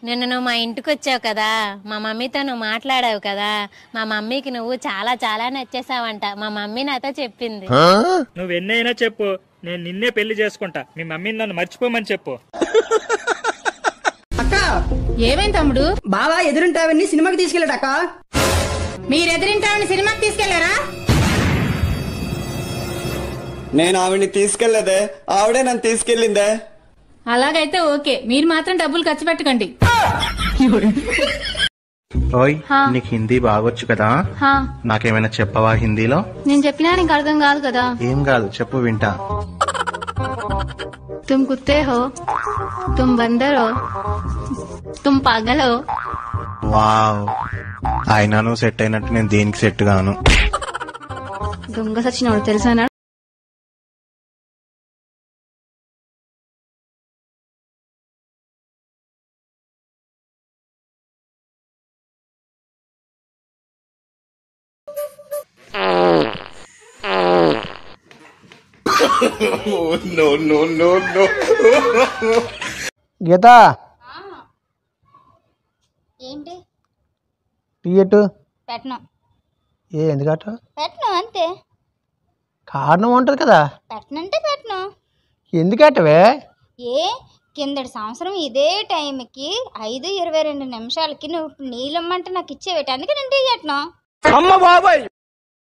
నిన్న నువ్వు మా ఇంటికి వచ్చావు కదా, మా మమ్మీతో నువ్వు మాట్లాడావు కదా, మా మమ్మీకి నువ్వు చాలా చాలా నచ్చేసావంట. మా మమ్మీ నాతో చెప్పింది. నువ్వు ఎన్నైనా చెప్పు, నేను నిన్నే పెళ్లి చేసుకుంటా. మీ మమ్మీని నన్ను మర్చిపోమని చెప్పు. అక్క ఏమైంది తమ్ముడు? బావా ఎదురుంటావని సినిమాకి తీసుకెళ్ళాడు అక్క. మీరు ఎదురింటావని సినిమాకి తీసుకెళ్లారా? నేను ఆవిడ్ని తీసుకెళ్లేదే, ఆవిడే నన్ను తీసుకెళ్ళిందే. అలాగైతే ఓకే, మీరు మాత్రం డబ్బులు ఖర్చు పెట్టకండి. ఓయ్, నీకు హిందీ బాగొచ్చు కదా, నాకేమైనా చెప్పవా హిందీలో? నేను చెప్పినా నీకు అర్థం కాదు కదా. ఏం కాదు, చెప్పు వింటా. తుమ్ కుత్తే హో, తుమ్ బందర్ హో, తుమ్ పాగల్ హో. వావ్, అయినా నువ్వు సెట్ అయినట్టు నేను దేనికి సెట్ గాను. దొంగ సచ్చినోడు తెలుసా? గీత ఏంటి టీయట్టు పెట్టను? ఎందుకట పెట్టను అంతే. కారణం ఉంటుంది కదా. పెట్టనంటే పెట్టను. ఎందుకట్టవే? కిందటి సంవత్సరం ఇదే టైంకి 5:22 నువ్వు నీళ్ళమ్మంటే నాకు ఇచ్చేవేటి, అందుకే నేను టీ పెట్టను. అమ్మ బాబాయ్.